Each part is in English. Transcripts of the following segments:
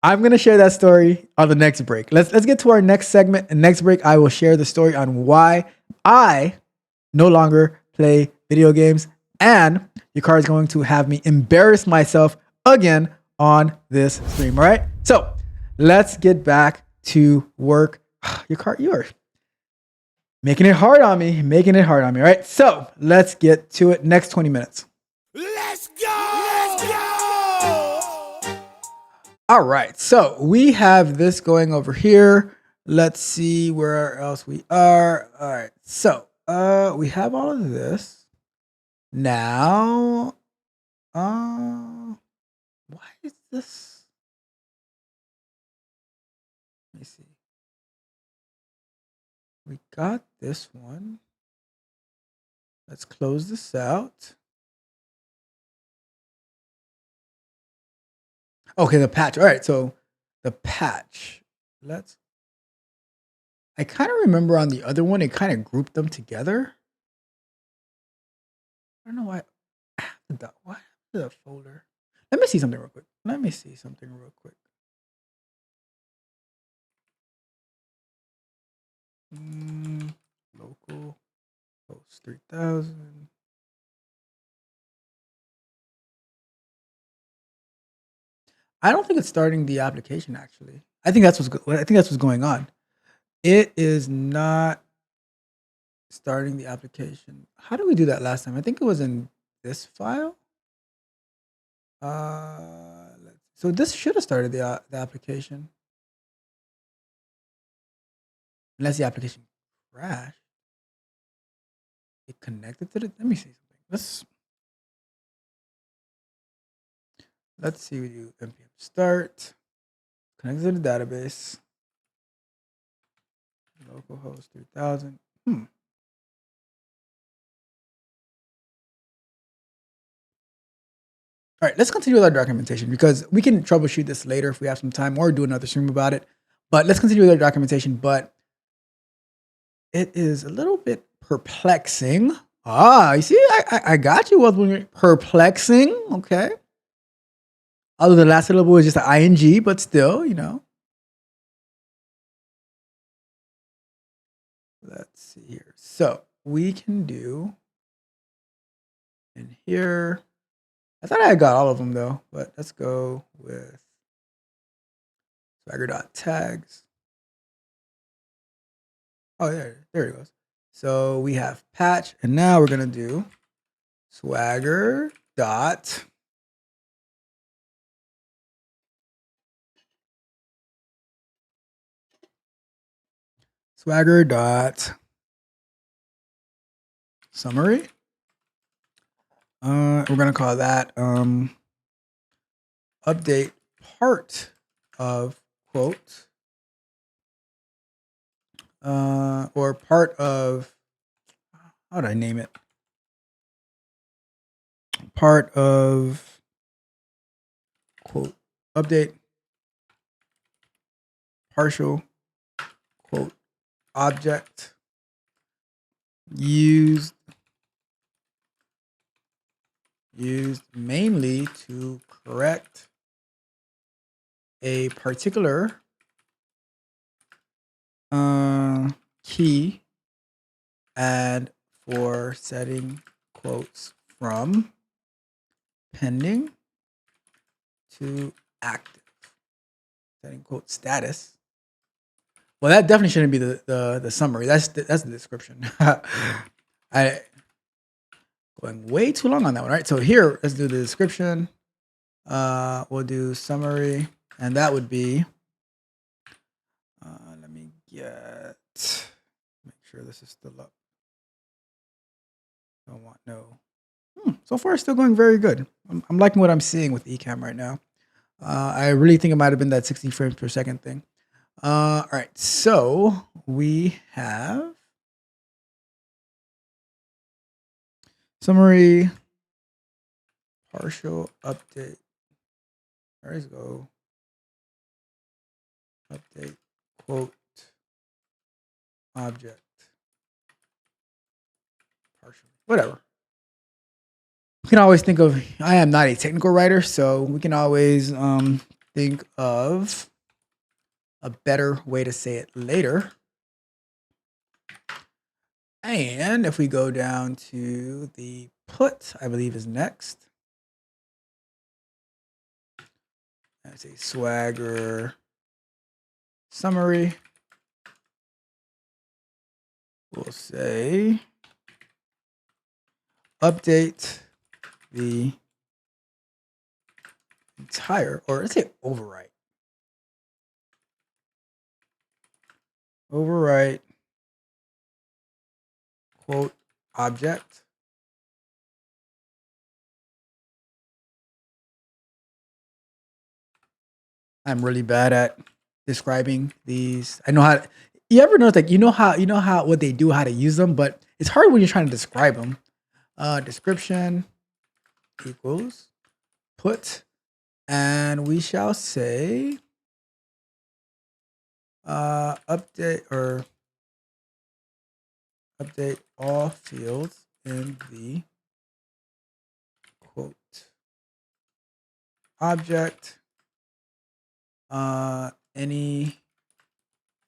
I'm gonna share that story on the next break. Let's get to our next segment. And next break, I will share the story on why I no longer play video games. And your car is going to have me embarrass myself again on this stream. All right. So let's get back to work. Your car, you are making it hard on me. Making it hard on me. All right. So let's get to it. Next 20 minutes. Let's go! Let's go! All right. So we have this going over here. Let's see where else we are. All right. So we have all of this. Now, why is this? Let me see. We got this one. Let's close this out. Okay, the patch. All right, so the patch. I kind of remember on the other one, it kind of grouped them together. I don't know why. Why the folder? Let me see something real quick. Local host 3000. I don't think it's starting the application actually. I think that's what's going on. It is not starting the application. How did we do that last time? I think it was in this file. So this should have started the application. Unless the application crashed. It connected to it. Let me see something. Let's see. We do npm start. Connect to the database. Localhost 3000. All right, let's continue with our documentation because we can troubleshoot this later if we have some time or do another stream about it. But let's continue with our documentation. But it is a little bit perplexing. You see, I got you. Was perplexing? Okay. Although the last syllable is just an ing, but still, Let's see here. So we can do in here. I thought I got all of them though, but let's go with swagger.tags. Oh, there it goes. So we have patch, and now we're gonna do swagger dot summary. We're gonna call that update part of quote or part of, how would I name it? Part of quote update partial quote object used mainly to correct a particular key and for setting quotes from pending to active, setting quote status. Well, that definitely shouldn't be the summary. That's the description. I going way too long on that one. Right. So here, let's do the description. We'll do summary, and that would be. Let me make sure this is still up. Don't want no. So far, it's still going very good. I'm liking what I'm seeing with Ecamm right now. I really think it might have been that 60 frames per second thing. All right, so we have summary, partial update. There we go. Update quote object partial. Whatever. We can always think of. I am not a technical writer, so we can always think of a better way to say it later. And if we go down to the put, I believe is next. I say Swagger summary. We'll say update the entire, or let's say overwrite. Overwrite quote object. I'm really bad at describing these. I know how. You ever notice, like, you know how what they do, how to use them, but it's hard when you're trying to describe them. Description equals put, and we shall say update all fields in the quote object. Any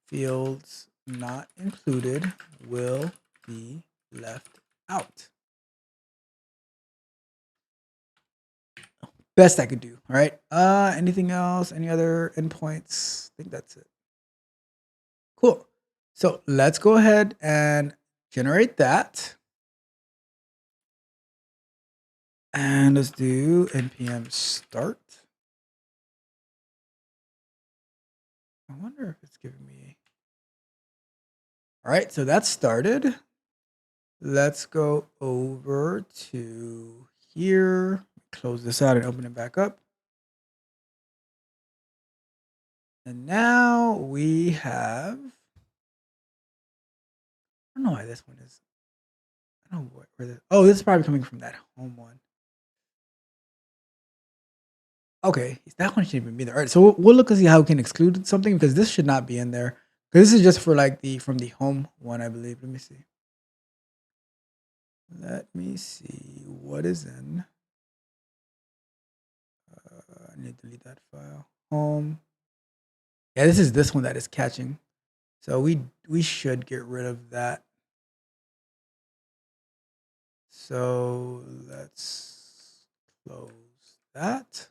fields not included will be left out. Best I could do. All right. Anything else? Any other endpoints? I think that's it. Cool. So let's go ahead and generate that. And let's do npm start. I wonder if it's giving me. All right, so that's started. Let's go over to here. Close this out and open it back up. And now we have. I don't know why this one is. I don't know where this. Oh, this is probably coming from that home one. Okay, that one shouldn't even be there. All right, so we'll look and see how we can exclude something because this should not be in there. Because this is just for like from the home one, I believe. Let me see. Let me see what is in. I need to delete that file. Home. Yeah, this is this one that is catching. So we should get rid of that. So let's close that.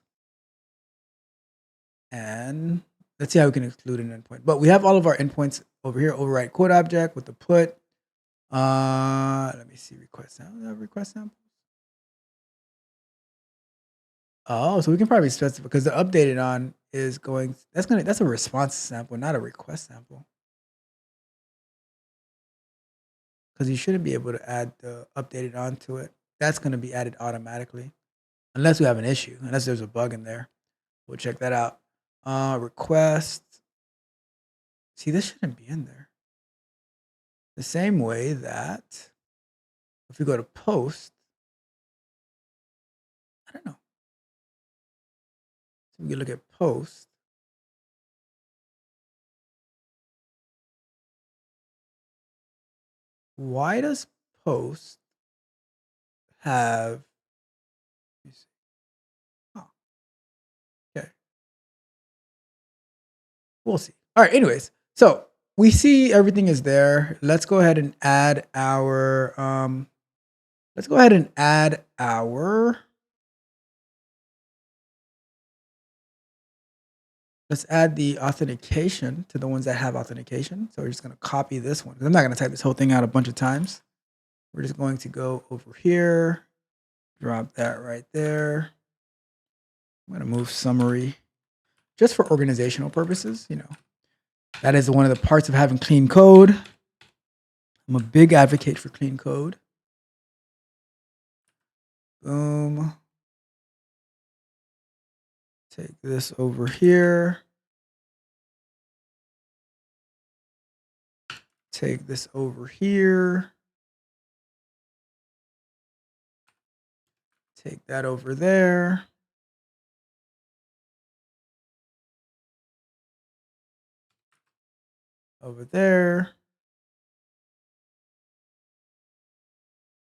And let's see how we can exclude an endpoint. But we have all of our endpoints over here. Overwrite quote object with the put. Let me see request sample. Request sample. Oh, so we can probably specify because the updated on is going. That's a response sample, not a request sample. Because you shouldn't be able to add the updated onto it. That's going to be added automatically, unless we have an issue, unless there's a bug in there. We'll check that out. Request. See, this shouldn't be in there. The same way that if we go to post, I don't know. So we can look at post. Why does post have? Let me see. Oh, okay. We'll see. All right. Anyways, so we see everything is there. Let's go ahead and add our. Let's go ahead and add our. Let's add the authentication to the ones that have authentication. So we're just going to copy this one. I'm not going to type this whole thing out a bunch of times. We're just going to go over here, drop that right there. I'm going to move summary just for organizational purposes. You know, that is one of the parts of having clean code. I'm a big advocate for clean code. Boom. Take this over here. Take this over here. Take that over there. Over there.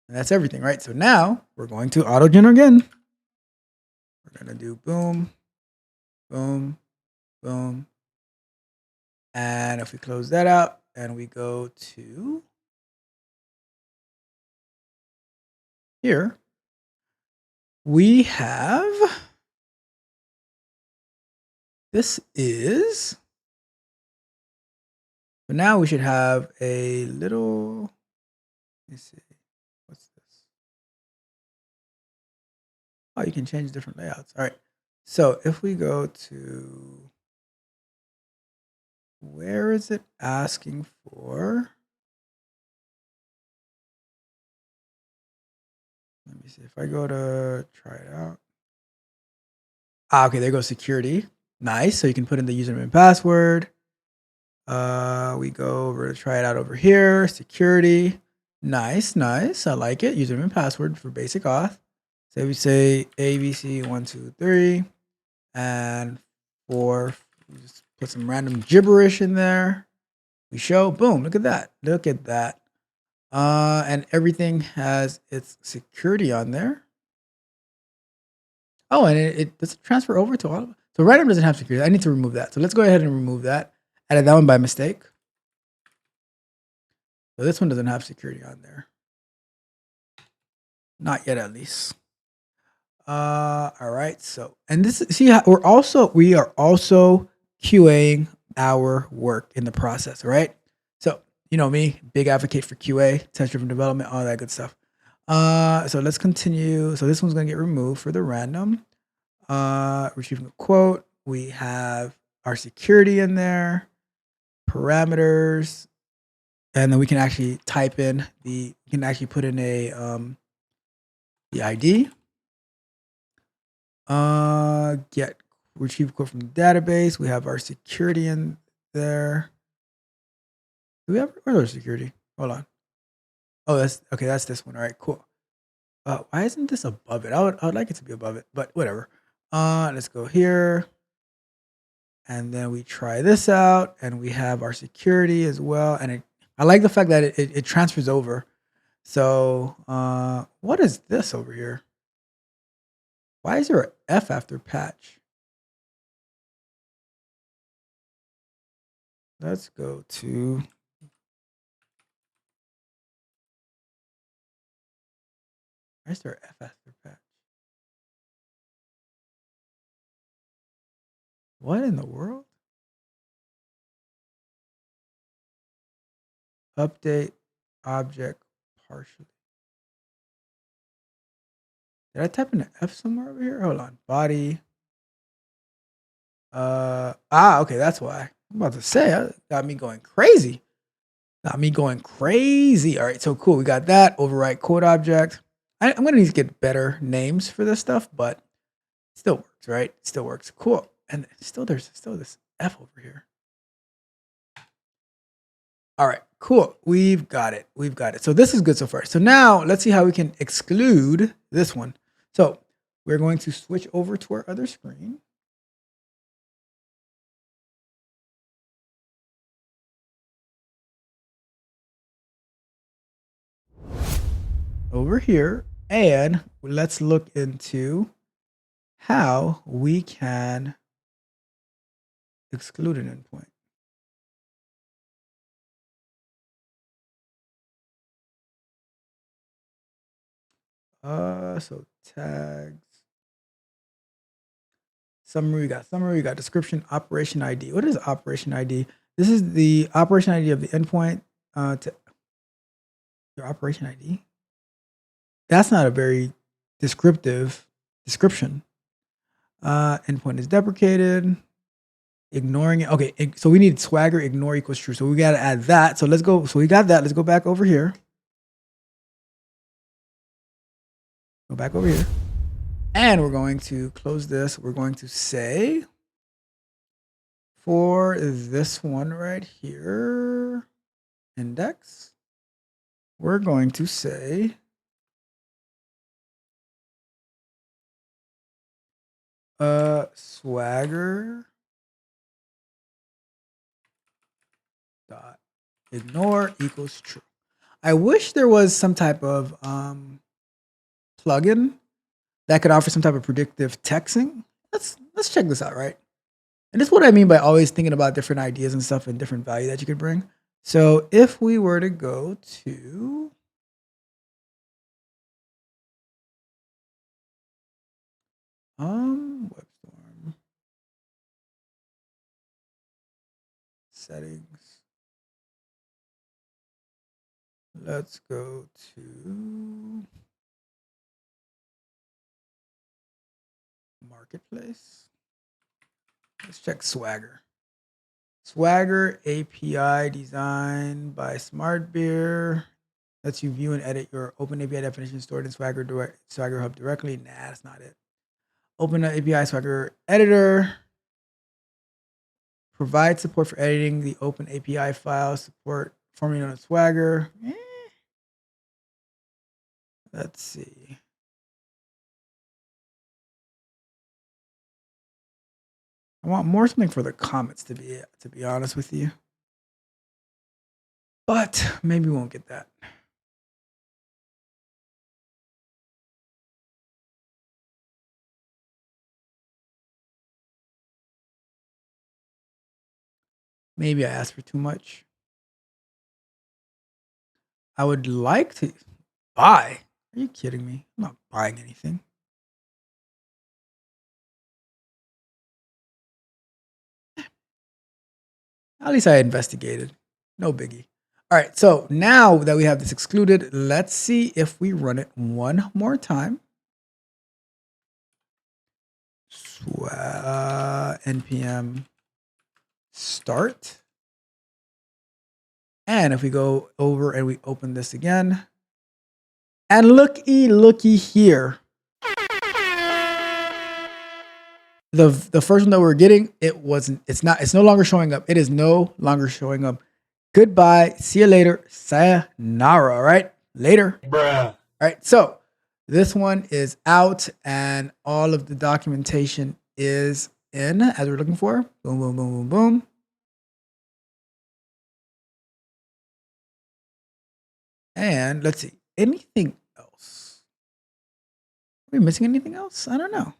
And that's everything, right? So now we're going to Autogenerate again. We're going to do boom. Boom, boom. And if we close that out and we go to here, we have, this is, but now we should have a little, let me see, what's this? Oh, you can change different layouts. All right. So if we go to, where is it asking for? Let me see if I go to try it out. Okay, there goes security. Nice. So you can put in the username and password. We go over to try it out over here. Security. Nice, nice. I like it. Username and password for basic auth. So we say ABC123 and for, we just put some random gibberish in there. We show, boom, look at that. Look at that. And everything has its security on there. Oh, and it does it transfer over to all of it? So random doesn't have security. I need to remove that. So let's go ahead and remove that. Added that one by mistake. So this one doesn't have security on there. Not yet, at least. All right. So, and this, see how we are also QAing our work in the process, right? So, you know me, big advocate for QA, test-driven development, all that good stuff. So let's continue. So this one's gonna get removed for the random. Retrieving a quote. We have our security in there, parameters, and then we can actually type in we can actually put in the ID. Get retrieve quote from the database. We have our security in there. Do we have where's our security? Hold on. Oh, that's okay. That's this one. All right, cool. Why isn't this above it? I would like it to be above it, but whatever. Let's go here. And then we try this out and we have our security as well. And I like the fact that it transfers over. So what is this over here? Why is there an F after patch? Let's go to, why is there an F after patch? What in the world? Update object partially. Did I type in an F somewhere over here? Hold on. Body. Okay, that's why. I'm about to say, got me going crazy. Got me going crazy. All right, so cool. We got that. Overwrite code object. I'm going to need to get better names for this stuff, but it still works, right? It still works. Cool. And there's still this F over here. All right, cool. We've got it. We've got it. So this is good so far. So now let's see how we can exclude this one. So we're going to switch over to our other screen. Over here, and let's look into how we can exclude an endpoint. So tags, summary, we got description, operation ID. What is operation ID? This is the operation ID of the endpoint to your operation ID. That's not a very descriptive description. Endpoint is deprecated. Ignoring it. Okay, so we need swagger ignore equals true. So we got to add that. So let's go. So we got that. Let's go back over here. Go back over here. And we're going to close this. We're going to say for this one right here, index, we're going to say swagger dot ignore equals true. I wish there was some type of plugin that could offer some type of predictive texting. Let's check this out, right? And this is what I mean by always thinking about different ideas and stuff and different value that you could bring. So if we were to go to WebStorm settings, let's go to marketplace. Let's check Swagger. Swagger API designed by Smart Beer. Lets you view and edit your open API definition stored in Swagger Hub directly. Nah, that's not it. Open the API Swagger editor. Provide support for editing the open API file. Support formerly known as Swagger. Let's see. I want more something for the comments to be honest with you. But maybe we won't get that. Maybe I asked for too much. I would like to buy. Are you kidding me? I'm not buying anything. At least I investigated. No biggie. All right, so now that we have this excluded, let's see if we run it one more time. NPM start. And if we go over and we open this again, and looky here. The first one that we're getting, it's no longer showing up. It is no longer showing up. Goodbye. See you later. Sayonara. All right. Later. Bruh. All right. So this one is out and all of the documentation is in as we're looking for. Boom, boom, boom, boom, boom. And let's see. Anything else? Are we missing anything else? I don't know.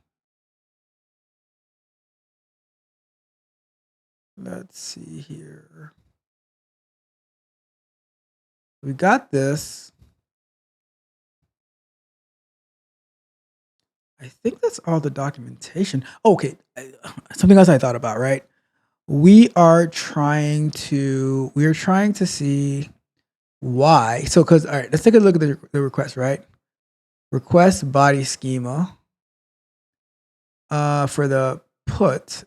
Let's see here. We got this. I think that's all the documentation. Okay, something else I thought about, right? We are trying to see why. So, because all right, let's take a look at the request, right? Request body schema. For the put,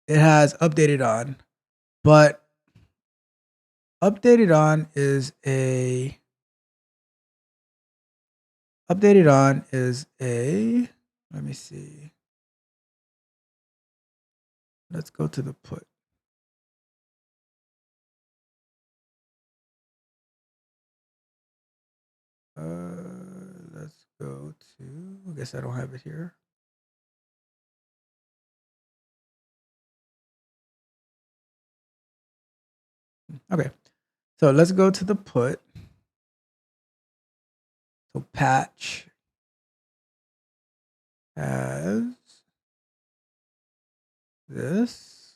it has updated on, but updated on is a let me see. Let's go to the put. Let's go to, I guess I don't have it here. Okay, so let's go to the put. So patch has this.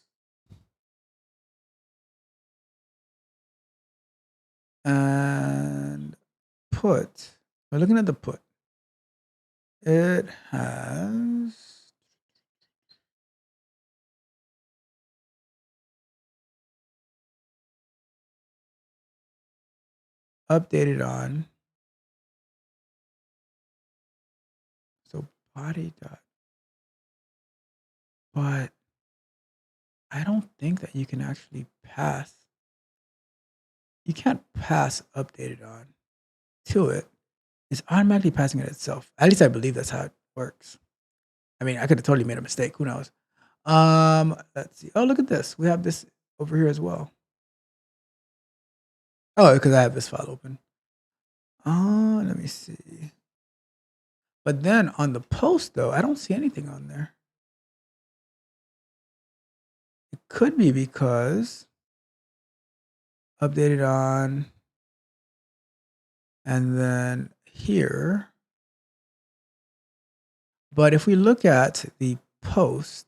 And put, we're looking at the put. It has updated on. So body dot. But I don't think that you can actually pass. You can't pass updated on to it. It's automatically passing it itself. At least I believe that's how it works. I mean, I could have totally made a mistake. Who knows? Let's see. Oh, look at this. We have this over here as well. Oh, because I have this file open. Let me see. But then on the post, though, I don't see anything on there. It could be because updated on, and then here. But if we look at the post,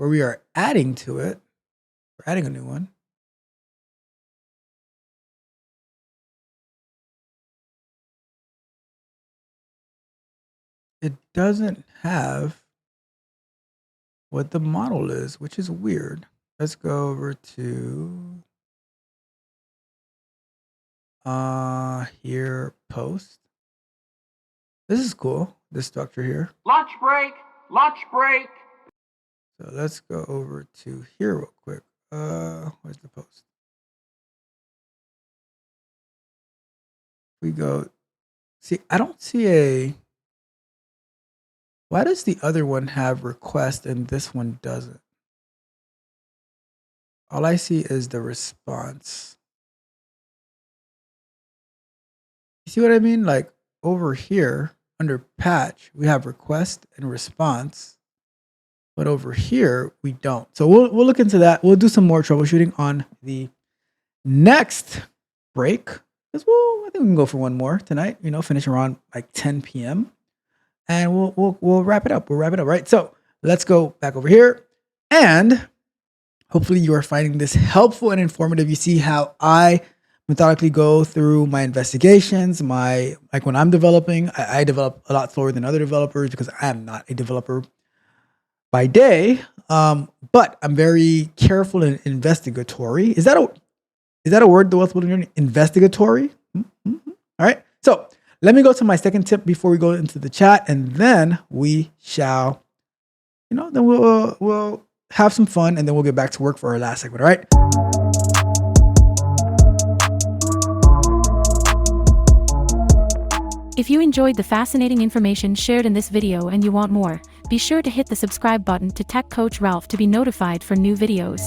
where we are adding to it. We're adding a new one. It doesn't have what the model is, which is weird. Let's go over to here, post. This is cool, this structure here. Lunch break, lunch break. So let's go over to here real quick. Where's the post? We go, see, I don't see a, why does the other one have request and this one doesn't? All I see is the response. You see what I mean? Like over here under patch, we have request and response, but over here we don't. So we'll look into that. We'll do some more troubleshooting on the next break. I think we can go for one more tonight. You know, finish around like 10 p.m. and we'll wrap it up. We'll wrap it up, right? So let's go back over here, and hopefully you are finding this helpful and informative. You see how I methodically go through my investigations. Like when I'm developing, I develop a lot slower than other developers because I am not a developer by day. But I'm very careful and investigatory. Is that a word the what's investigatory? Mm-hmm. All right. So let me go to my second tip before we go into the chat, and then we shall, then we'll have some fun, and then we'll get back to work for our last segment. All right. If you enjoyed the fascinating information shared in this video and you want more, be sure to hit the subscribe button to Tech Coach Ralph to be notified for new videos.